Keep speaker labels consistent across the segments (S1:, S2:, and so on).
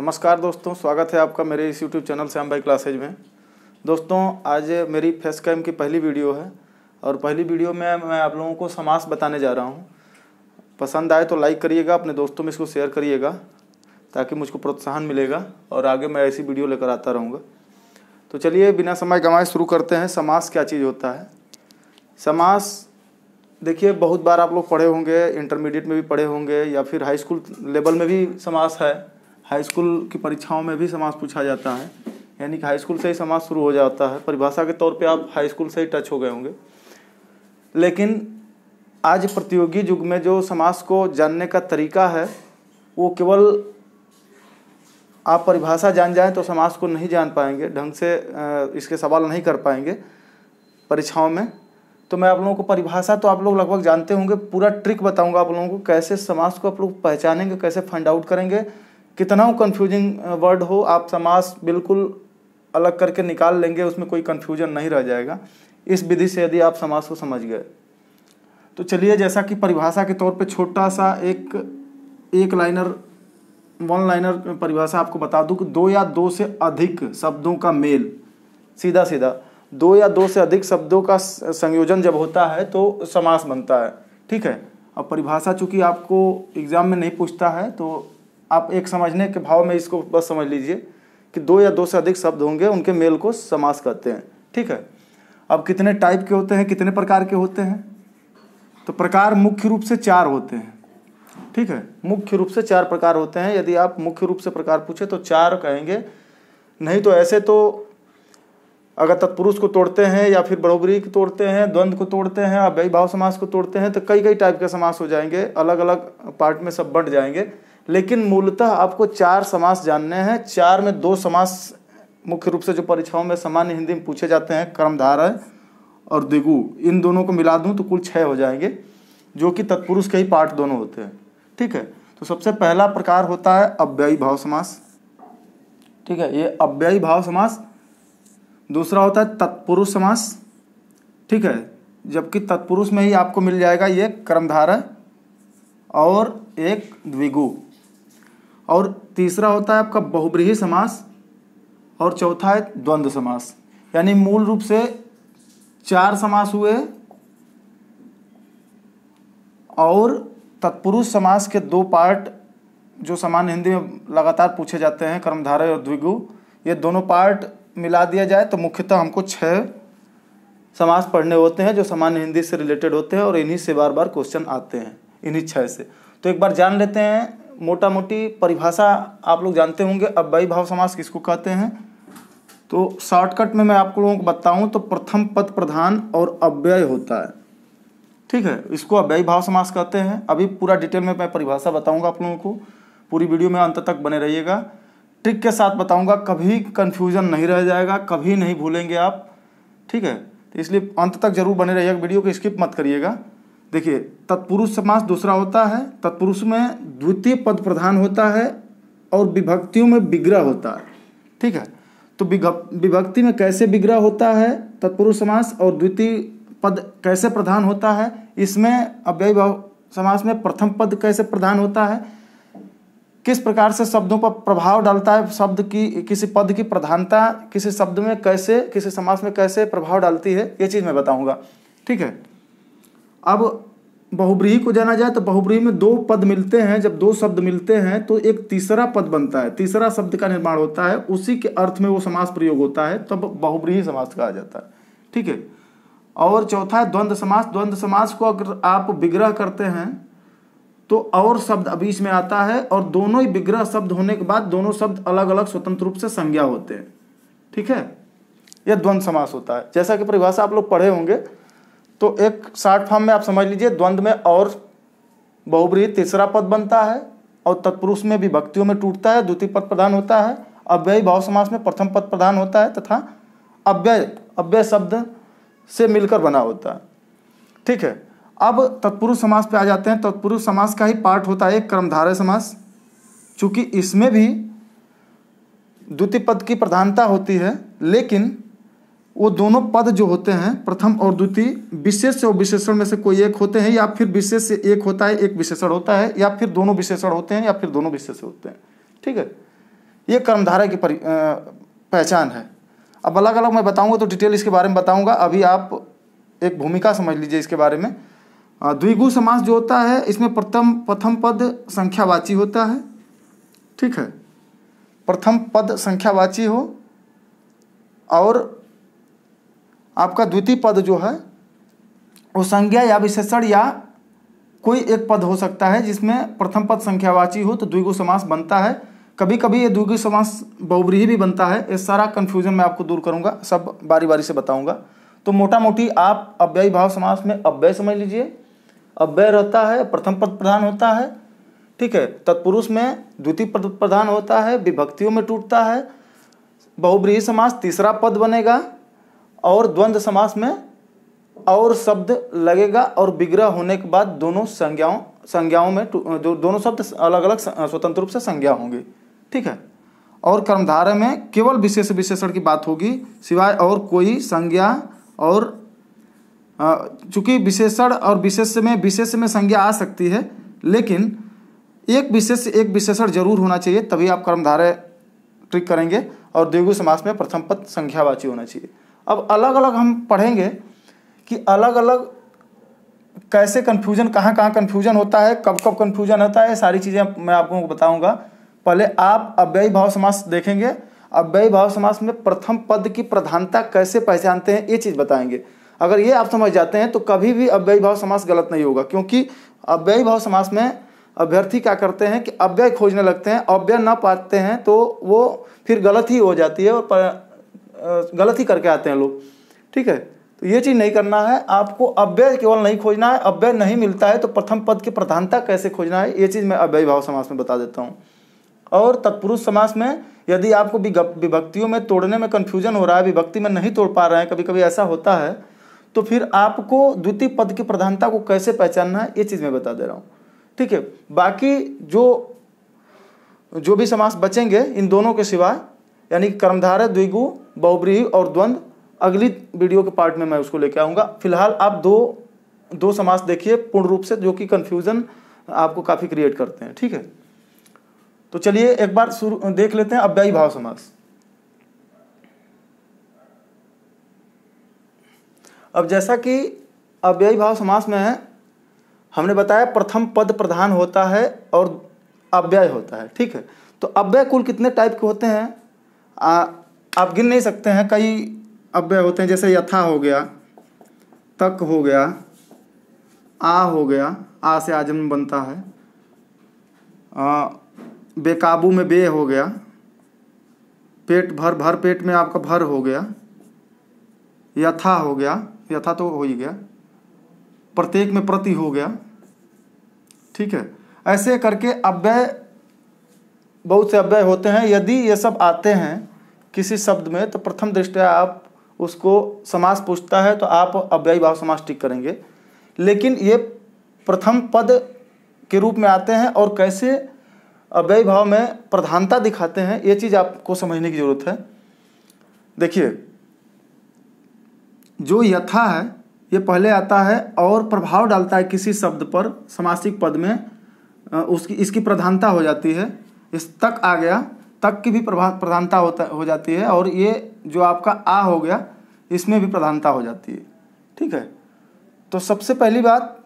S1: नमस्कार दोस्तों, स्वागत है आपका मेरे इस YouTube चैनल श्याम भाई क्लासेज में। दोस्तों, आज मेरी फेस कैम की पहली वीडियो है और पहली वीडियो में मैं आप लोगों को समास बताने जा रहा हूं। पसंद आए तो लाइक करिएगा, अपने दोस्तों में इसको शेयर करिएगा ताकि मुझको प्रोत्साहन मिलेगा और आगे मैं ऐसी वीडियो लेकर आता रहूँगा। तो चलिए बिना समय गंवाए शुरू करते हैं। समास क्या चीज़ होता है? समास देखिए, बहुत बार आप लोग पढ़े होंगे, इंटरमीडिएट में भी पढ़े होंगे या फिर हाई स्कूल लेवल में भी समास है। हाई स्कूल की परीक्षाओं में भी समास पूछा जाता है, यानी कि हाई स्कूल से ही समास शुरू हो जाता है। परिभाषा के तौर पे आप हाई स्कूल से ही टच हो गए होंगे। लेकिन आज प्रतियोगी युग में जो समास को जानने का तरीका है वो केवल आप परिभाषा जान जाएं तो समास को नहीं जान पाएंगे, ढंग से इसके सवाल नहीं कर पाएंगे परीक्षाओं में। तो मैं आप लोगों को परिभाषा तो आप लोग लगभग जानते होंगे, पूरा ट्रिक बताऊंगा आप लोगों को कैसे समास को आप लोग पहचानेंगे, कैसे फाइंड आउट करेंगे। कितना कंफ्यूजिंग वर्ड हो, आप समास बिल्कुल अलग करके निकाल लेंगे, उसमें कोई कंफ्यूजन नहीं रह जाएगा इस विधि से, यदि आप समास को समझ गए। तो चलिए, जैसा कि परिभाषा के तौर पे छोटा सा एक लाइनर, वन लाइनर परिभाषा आपको बता दूं कि दो या दो से अधिक शब्दों का मेल, सीधा सीधा दो या दो से अधिक शब्दों का संयोजन जब होता है तो समास बनता है। ठीक है। अब परिभाषा चूंकि आपको एग्जाम में नहीं पूछता है तो आप एक समझने के भाव में इसको बस समझ लीजिए कि दो या दो से अधिक शब्द होंगे, उनके मेल को समास कहते हैं। ठीक है। अब कितने टाइप के होते हैं, कितने प्रकार के होते हैं? तो प्रकार मुख्य रूप से 4 होते हैं। ठीक है, मुख्य रूप से 4 प्रकार होते हैं। यदि आप मुख्य रूप से प्रकार पूछे तो 4 कहेंगे, नहीं तो ऐसे तो अगर तत्पुरुष को तोड़ते हैं या फिर बहुब्रीहि को तोड़ते हैं, द्वंद्व को तोड़ते हैं, अव्ययी भाव समास को तोड़ते हैं तो कई टाइप के समास हो जाएंगे, अलग अलग पार्ट में सब बंट जाएंगे। लेकिन मूलतः आपको 4 समास जानने हैं। 4 में 2 समास मुख्य रूप से जो परीक्षाओं में सामान्य हिंदी में पूछे जाते हैं, कर्मधारय और द्विगु, इन दोनों को मिला दूं तो कुल 6 हो जाएंगे, जो कि तत्पुरुष के ही पार्ट दोनों होते हैं। ठीक है। तो सबसे पहला प्रकार होता है अव्ययी भाव समास। ठीक है, ये अव्ययी भाव समास। दूसरा होता है तत्पुरुष समास। ठीक है, जबकि तत्पुरुष में ही आपको मिल जाएगा ये कर्मधारय और एक द्विगु। और तीसरा होता है आपका बहुब्रीहि समास और चौथा है द्वंद्व समास। यानी मूल रूप से 4 समास हुए और तत्पुरुष समास के 2 पार्ट जो सामान्य हिंदी में लगातार पूछे जाते हैं, कर्मधारय और द्विगु, ये दोनों पार्ट मिला दिया जाए तो मुख्यतः हमको 6 समास पढ़ने होते हैं जो सामान्य हिंदी से रिलेटेड होते हैं और इन्हीं से बार बार क्वेश्चन आते हैं, इन्हीं 6 से। तो एक बार जान लेते हैं मोटा मोटी परिभाषा। आप लोग जानते होंगे अव्ययी भाव समास किसको कहते हैं। तो शॉर्टकट में मैं आप लोगों को बताऊं तो प्रथम पद प्रधान और अव्यय होता है। ठीक है, इसको अव्ययी भाव समास कहते हैं। अभी पूरा डिटेल में मैं परिभाषा बताऊंगा आप लोगों को, पूरी वीडियो में अंत तक बने रहिएगा। ट्रिक के साथ बताऊंगा, कभी कन्फ्यूजन नहीं रह जाएगा, कभी नहीं भूलेंगे आप। ठीक है, तो इसलिए अंत तक जरूर बने रहिएगा, वीडियो को स्किप मत करिएगा। देखिए, तत्पुरुष समास दूसरा होता है। तत्पुरुष में द्वितीय पद प्रधान होता है और विभक्तियों में विग्रह होता है। ठीक है, तो विभक्ति में कैसे विग्रह होता है तत्पुरुष समास और द्वितीय पद कैसे प्रधान होता है, इसमें अव्ययी भाव समास में प्रथम पद कैसे प्रधान होता है, किस प्रकार से शब्दों पर प्रभाव डालता है, शब्द की किसी पद की प्रधानता किसी शब्द में कैसे, किसी समास में कैसे प्रभाव डालती है, ये चीज़ मैं बताऊंगा। ठीक है। अब बहुब्रीहि को जाना जाए तो बहुब्रीहि में 2 पद मिलते हैं। जब 2 शब्द मिलते हैं तो एक तीसरा पद बनता है, तीसरा शब्द का निर्माण होता है, उसी के अर्थ में वो समास प्रयोग होता है, तब बहुब्रीहि समास कहा जाता है। ठीक है। और चौथा है द्वंद्व समास। द्वंद्व समास को अगर आप विग्रह करते हैं तो और शब्द बीच में आता है और दोनों ही विग्रह शब्द होने के बाद दोनों शब्द अलग अलग स्वतंत्र रूप से संज्ञा होते हैं। ठीक है, यह द्वंद्व समास होता है। जैसा कि परिभाषा आप लोग पढ़े होंगे तो एक शॉर्ट फॉर्म में आप समझ लीजिए, द्वंद्व में और बहुब्रीहि तीसरा पद बनता है और तत्पुरुष में विभक्तियों में टूटता है, द्वितीय पद प्रधान होता है। अव्ययी भाव समास में प्रथम पद प्रधान होता है तथा अव्यय शब्द से मिलकर बना होता है। ठीक है। अब तत्पुरुष समास पे आ जाते हैं। तत्पुरुष समास का ही पार्ट होता है एक कर्मधारय समास। चूंकि इसमें भी द्वितीय पद की प्रधानता होती है, लेकिन वो दोनों पद जो होते हैं प्रथम और द्वितीय विशेष और विशेषण में से कोई एक होते हैं, या फिर विशेष से एक होता है, एक विशेषण होता है, या फिर दोनों विशेषण होते हैं, या फिर दोनों विशेष होते हैं। ठीक है, ये कर्मधारय की पहचान है। अब अलग अलग मैं बताऊंगा तो डिटेल इसके बारे में बताऊंगा, अभी आप एक भूमिका समझ लीजिए इसके बारे में। द्विगु समास जो होता है इसमें प्रथम पद संख्यावाची होता है, ठीक है, प्रथम पद संख्यावाची हो और आपका द्वितीय पद जो है वो संज्ञा या विशेषण या कोई एक पद हो सकता है जिसमें प्रथम पद संख्यावाची हो तो द्विगु समास बनता है। कभी कभी ये द्विगु समास बहुब्रीहि भी बनता है। ये सारा कन्फ्यूजन मैं आपको दूर करूंगा, सब बारी बारी से बताऊंगा। तो मोटा मोटी आप अव्ययी भाव समास में अव्यय समझ लीजिए, अव्यय रहता है, प्रथम पद प्रधान होता है, ठीक है, तत्पुरुष में द्वितीय पद प्रधान होता है, विभक्तियों में टूटता है, बहुब्रीहि समास तीसरा पद बनेगा और द्वंद्व समास में और शब्द लगेगा और विग्रह होने के बाद दोनों संज्ञाओं में दोनों शब्द अलग अलग स्वतंत्र रूप से संज्ञा होंगे, ठीक है। और कर्मधारय में केवल विशेष विशेषण की बात होगी, सिवाय और कोई संज्ञा और चूंकि विशेषण और विशेष में संज्ञा आ सकती है, लेकिन एक विशेषण जरूर होना चाहिए, तभी आप कर्मधारय ट्रिक करेंगे। और द्विगु समास में प्रथम पद संख्यावाची होना चाहिए। अब अलग अलग हम पढ़ेंगे कि अलग अलग कैसे कन्फ्यूजन, कहाँ कन्फ्यूजन होता है, कब कन्फ्यूजन होता है, सारी चीज़ें मैं आपको बताऊंगा। पहले आप अव्ययी भाव समास देखेंगे। अव्ययी भाव समास में प्रथम पद की प्रधानता कैसे पहचानते हैं ये चीज़ बताएंगे। अगर ये आप समझ जाते हैं तो कभी भी अव्ययी भाव समास गलत नहीं होगा, क्योंकि अव्ययी भाव समास में अभ्यर्थी क्या करते हैं कि अव्यय खोजने लगते हैं, अव्यय ना पाते हैं तो वो फिर गलत ही हो जाती है और गलत ही करके आते हैं लोग, ठीक है। तो ये चीज़ नहीं करना है, आपको अव्यय केवल नहीं खोजना है, अव्यय नहीं मिलता है तो प्रथम पद की प्रधानता कैसे खोजना है ये चीज़ मैं अव्ययी भाव समास में बता देता हूँ। और तत्पुरुष समास में यदि आपको विभक्तियों में तोड़ने में कन्फ्यूजन हो रहा है, विभक्ति में नहीं तोड़ पा रहे हैं, कभी कभी ऐसा होता है, तो फिर आपको द्वितीय पद की प्रधानता को कैसे पहचानना है ये चीज़ मैं बता दे रहा हूँ, ठीक है। बाकी जो भी समास बचेंगे इन दोनों के सिवाय, यानी कर्मधारय, द्विगु, बहुब्रीहि और द्वंद्व, अगली वीडियो के पार्ट में मैं उसको लेके आऊँगा। फिलहाल आप दो समास देखिए पूर्ण रूप से, जो कि कन्फ्यूज़न आपको काफ़ी क्रिएट करते हैं, ठीक है। तो चलिए एक बार देख लेते हैं अव्ययी भाव समास। अब जैसा कि अव्ययी भाव समास में हमने बताया प्रथम पद प्रधान होता है और अव्यय होता है, ठीक है। तो अव्यय कुल कितने टाइप के होते हैं आप गिन नहीं सकते हैं, कई अव्यय होते हैं, जैसे यथा हो गया, तक हो गया, आ हो गया, आ से आजन्म बनता है, बेकाबू में बे हो गया, पेट भर पेट में आपका भर हो गया, यथा हो गया, यथा तो हो ही गया, प्रत्येक में प्रति हो गया, ठीक है। ऐसे करके अव्यय, बहुत से अव्यय होते हैं। यदि ये सब आते हैं किसी शब्द में तो प्रथम दृष्टया आप उसको समास पूछता है तो आप अव्ययी भाव समास टिक करेंगे, लेकिन ये प्रथम पद के रूप में आते हैं और कैसे अव्ययी भाव में प्रधानता दिखाते हैं ये चीज़ आपको समझने की जरूरत है। देखिए, जो यथा है ये पहले आता है और प्रभाव डालता है किसी शब्द पर, समासिक पद में इसकी प्रधानता हो जाती है। इस तक आ गया, तक की भी प्रधानता हो जाती है, और ये जो आपका आ हो गया इसमें भी प्रधानता हो जाती है, ठीक है। तो सबसे पहली बात,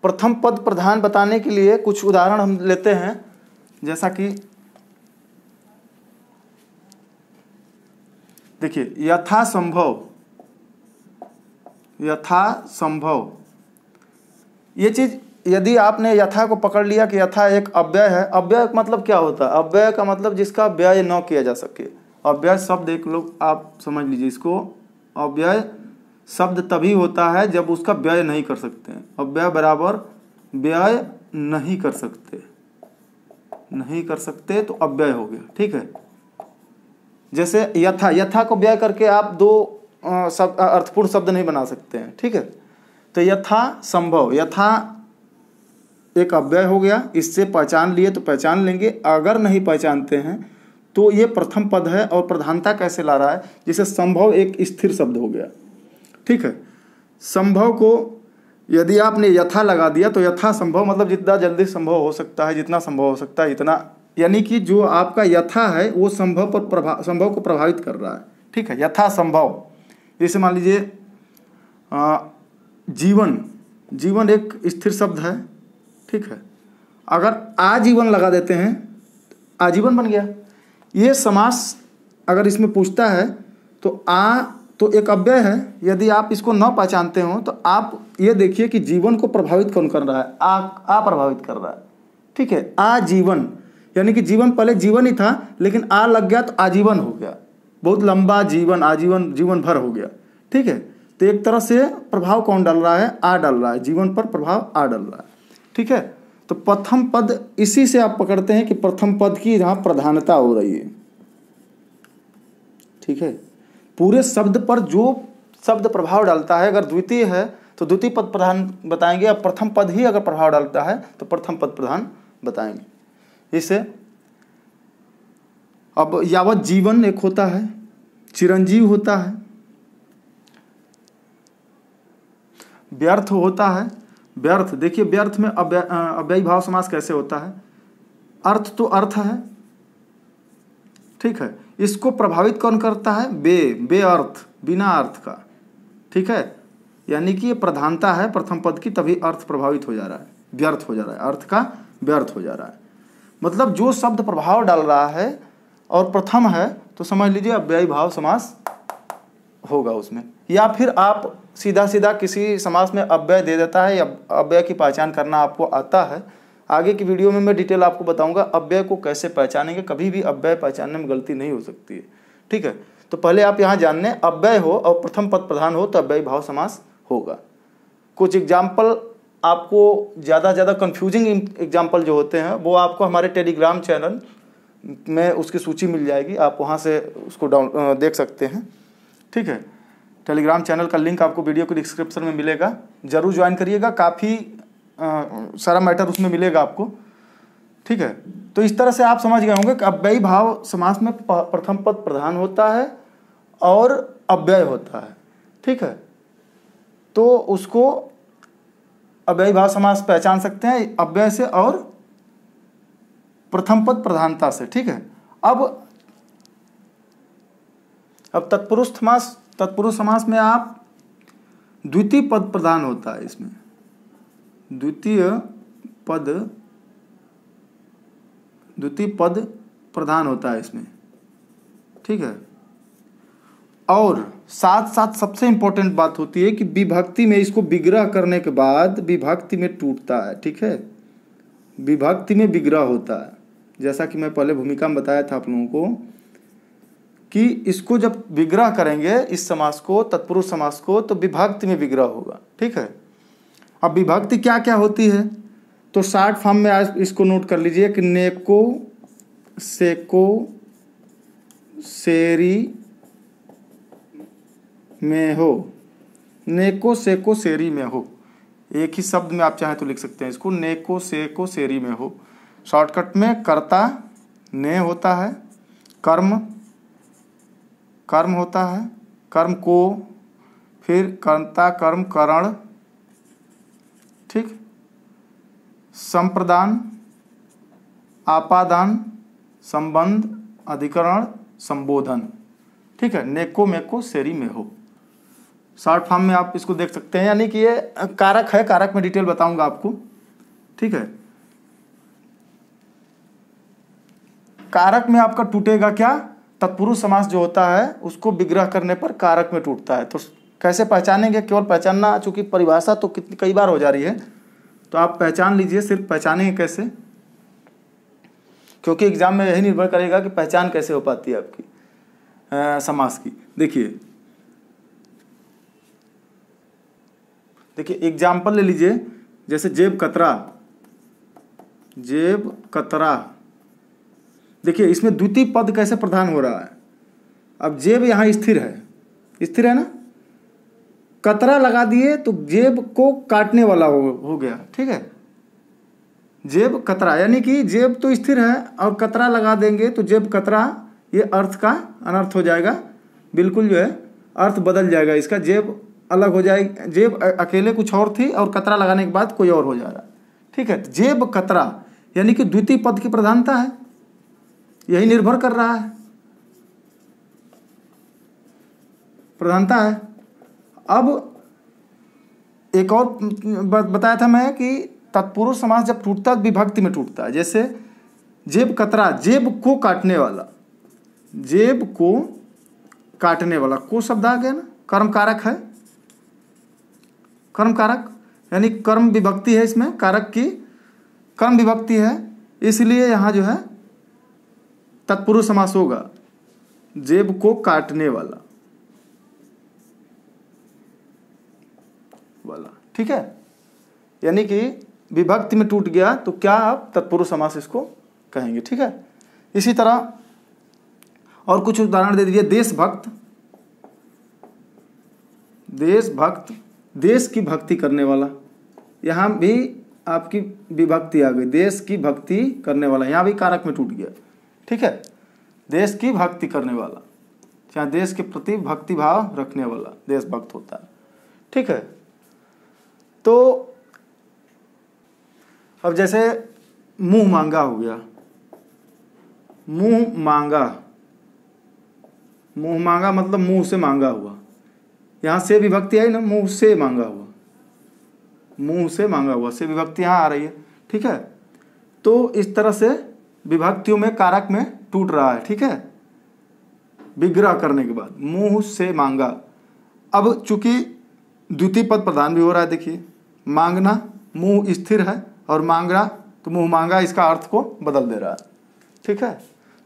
S1: प्रथम पद प्रधान बताने के लिए कुछ उदाहरण हम लेते हैं, जैसा कि देखिए, यथा संभव, ये चीज़ यदि आपने यथा को पकड़ लिया कि यथा एक अव्यय है। अव्यय का मतलब क्या होता है? अव्यय का मतलब जिसका व्यय न किया जा सके। अव्यय शब्द एक लोग आप समझ लीजिए इसको, अव्यय शब्द तभी होता है जब उसका व्यय नहीं कर सकते हैं। अव्यय बराबर व्यय नहीं कर सकते तो अव्यय हो गया, ठीक है। जैसे यथा को व्यय करके आप दो अर्थपूर्ण शब्द नहीं बना सकते हैं, ठीक है। तो यथा संभव, यथा एक अव्यय हो गया, इससे पहचान लिए तो पहचान लेंगे, अगर नहीं पहचानते हैं तो ये प्रथम पद है और प्रधानता कैसे ला रहा है, जैसे संभव एक स्थिर शब्द हो गया, ठीक है। संभव को यदि आपने यथा लगा दिया तो यथा संभव मतलब जितना जल्दी संभव हो सकता है, जितना संभव हो सकता है इतना, यानी कि जो आपका यथा है वो संभव संभव को प्रभावित कर रहा है। ठीक है, यथा संभव। जैसे मान लीजिए जीवन, जीवन एक स्थिर शब्द है। ठीक है, अगर आजीवन लगा देते हैं आजीवन बन गया। ये समास अगर इसमें पूछता है तो तो एक अव्यय है। यदि आप इसको न पहचानते हो तो आप ये देखिए कि जीवन को प्रभावित कौन कर रहा है, आ प्रभावित कर रहा है। ठीक है, आजीवन यानी कि जीवन पहले जीवन ही था लेकिन आ लग गया तो आजीवन हो गया, बहुत लंबा जीवन, आजीवन जीवन भर हो गया। ठीक है, तो एक तरह से प्रभाव कौन डाल रहा है, आ डाल रहा है, जीवन पर प्रभाव आ डाल रहा है। ठीक है, तो प्रथम पद इसी से आप पकड़ते हैं कि प्रथम पद की यहाँ प्रधानता हो रही है। ठीक है, पूरे शब्द पर जो शब्द प्रभाव डालता है, अगर द्वितीय है तो द्वितीय पद प्रधान बताएंगे, अब प्रथम पद ही अगर प्रभाव डालता है तो प्रथम पद प्रधान बताएंगे। इसे अब यावत जीवन एक होता है, चिरंजीव होता है, व्यर्थ होता है। व्यर्थ देखिए, व्यर्थ में अव्ययी भाव समास कैसे होता है, अर्थ तो अर्थ है। ठीक है, इसको प्रभावित कौन करता है, बे अर्थ, बिना अर्थ का। ठीक है, यानी कि ये प्रधानता है प्रथम पद की, तभी अर्थ प्रभावित हो जा रहा है, व्यर्थ हो जा रहा है, अर्थ का व्यर्थ हो जा रहा है। मतलब जो शब्द प्रभाव डाल रहा है और प्रथम है तो समझ लीजिए अव्ययी भाव समास होगा उसमें। या फिर आप सीधा सीधा किसी समास में अव्यय दे देता है, या अव्यय की पहचान करना आपको आता है। आगे की वीडियो में मैं डिटेल आपको बताऊंगा अव्यय को कैसे पहचानेंगे। कभी भी अव्यय पहचानने में गलती नहीं हो सकती है। ठीक है, तो पहले आप यहाँ जानने, अव्यय हो और प्रथम पद प्रधान हो तो अव्ययी भाव समास होगा। कुछ एग्जाम्पल आपको ज़्यादा कन्फ्यूजिंग एग्जाम्पल जो होते हैं वो आपको हमारे टेलीग्राम चैनल में उसकी सूची मिल जाएगी, आप वहाँ से उसको देख सकते हैं। ठीक है, टेलीग्राम चैनल का लिंक आपको वीडियो के डिस्क्रिप्शन में मिलेगा, ज़रूर ज्वाइन करिएगा, काफ़ी सारा मैटर उसमें मिलेगा आपको। ठीक है, तो इस तरह से आप समझ गए होंगे कि अव्ययी भाव समास में प्रथम पद प्रधान होता है और अव्यय होता है। ठीक है, तो उसको अव्ययी भाव समास पहचान सकते हैं अव्यय से और प्रथम पद प्रधानता से। ठीक है, अब तत्पुरुष समास में आप द्वितीय पद प्रधान होता है, इसमें द्वितीय पद प्रधान होता है इसमें। ठीक है, और साथ साथ सबसे इंपॉर्टेंट बात होती है कि विभक्ति में इसको विग्रह करने के बाद विभक्ति में टूटता है। ठीक है, विभक्ति में विग्रह होता है, जैसा कि मैं पहले भूमिका में बताया था आप लोगों को कि इसको जब विग्रह करेंगे इस समास को, तत्पुरुष समास को, तो विभक्ति में विग्रह होगा। ठीक है, अब विभक्ति क्या क्या होती है तो शॉर्ट फॉर्म में आज इसको नोट कर लीजिए कि नेको सेको सेरी में हो, नेको सेको सेरी में हो। एक ही शब्द में आप चाहें तो लिख सकते हैं इसको, नेको सेको सेरी में हो। शॉर्टकट में कर्ता ने होता है, कर्म होता है, कर्म को, फिर कर्ता कर्म करण। ठीक, संप्रदान, आपादान, संबंध, अधिकरण, संबोधन। ठीक है, नेको मेको सेरी में हो। शॉर्ट फॉर्म में आप इसको देख सकते हैं, यानी कि ये कारक है, कारक में डिटेल बताऊंगा आपको। ठीक है, कारक में आपका टूटेगा क्या, तत्पुरुष समास जो होता है उसको विग्रह करने पर कारक में टूटता है। तो कैसे पहचानेंगे, केवल पहचानना, चूंकि परिभाषा तो कई बार हो जा रही है तो आप पहचान लीजिए, सिर्फ पहचानेंगे कैसे, क्योंकि एग्जाम में यही निर्भर करेगा कि पहचान कैसे हो पाती है आपकी समास की। देखिए एग्जाम्पल ले लीजिए, जैसे जेब कतरा। देखिए इसमें द्वितीय पद कैसे प्रधान हो रहा है। अब जेब यहाँ स्थिर है ना, कतरा लगा दिए तो जेब को काटने वाला हो गया। ठीक है, जेब कतरा, यानी कि जेब तो स्थिर है और कतरा लगा देंगे तो जेब कतरा, ये अर्थ का अनर्थ हो जाएगा, बिल्कुल जो है अर्थ बदल जाएगा इसका। जेब अलग हो जाएगी, जेब अकेले कुछ और थी और कतरा लगाने के बाद कोई और हो जा रहा है। ठीक है, जेब कतरा यानी कि द्वितीय पद की प्रधानता है, यही निर्भर कर रहा है, प्रधानता है। अब एक और बताया था मैं कि तत्पुरुष समास जब टूटता है विभक्ति में टूटता है। जैसे जेब कतरा, जेब को काटने वाला, जेब को काटने वाला, को शब्द आ गया ना, कर्म कारक है, कर्म कारक यानी कर्म विभक्ति है, इसमें कारक की कर्म विभक्ति है, इसलिए यहाँ जो है तत्पुरुष समास होगा, जेब को काटने वाला वाला। ठीक है, यानी कि विभक्ति में टूट गया तो क्या आप तत्पुरुष समास इसको कहेंगे। ठीक है, इसी तरह और कुछ उदाहरण दे दीजिए। देशभक्त, देशभक्त, देश की भक्ति करने वाला, यहाँ भी आपकी विभक्ति आ गई, देश की भक्ति करने वाला, यहाँ भी कारक में टूट गया। ठीक है, देश की भक्ति करने वाला, यहाँ देश के प्रति भक्ति भाव रखने वाला देशभक्त होता है। ठीक है, तो अब जैसे मुंह मांगा हो गया, मुंह मांगा, मुंह मांगा मतलब मुंह से मांगा हुआ, यहाँ से विभक्ति आई ना, मुंह से मांगा हुआ, मुंह से मांगा हुआ, से विभक्ति यहाँ आ रही है। ठीक है, तो इस तरह से विभक्तियों में कारक में टूट रहा है। ठीक है, विग्रह करने के बाद मुंह से मांगा। अब चूंकि द्वितीय पद प्रधान भी हो रहा है, देखिए मांगना मुंह स्थिर है और मांगना तो मुंह मांगा, इसका अर्थ को बदल दे रहा है। ठीक है,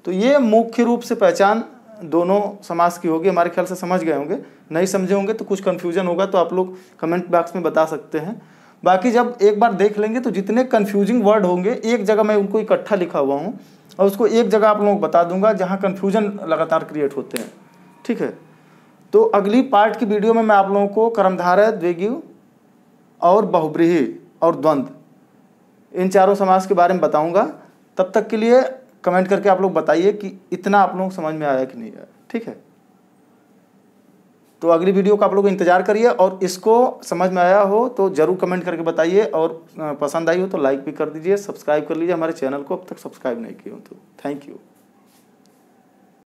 S1: तो ये मुख्य रूप से पहचान दोनों समास की होगी। हमारे ख्याल से समझ गए होंगे, नहीं समझे होंगे तो कुछ कन्फ्यूजन होगा तो आप लोग कमेंट बॉक्स में बता सकते हैं। बाकी जब एक बार देख लेंगे तो जितने कन्फ्यूजिंग वर्ड होंगे एक जगह मैं उनको इकट्ठा लिखा हुआ हूँ और उसको एक जगह आप लोगों को बता दूंगा जहाँ कन्फ्यूजन लगातार क्रिएट होते हैं। ठीक है, तो अगली पार्ट की वीडियो में मैं आप लोगों को कर्मधारय, द्विगु और बहुव्रीहि और द्वंद्व, इन चारों समास के बारे में बताऊंगा। तब तक के लिए कमेंट करके आप लोग बताइए कि इतना आप लोगों को समझ में आया कि नहीं आया। ठीक है, तो अगली वीडियो का आप लोग इंतजार करिए और इसको समझ में आया हो तो ज़रूर कमेंट करके बताइए और पसंद आई हो तो लाइक भी कर दीजिए, सब्सक्राइब कर लीजिए हमारे चैनल को, अब तक सब्सक्राइब नहीं किए हो तो। Thank you.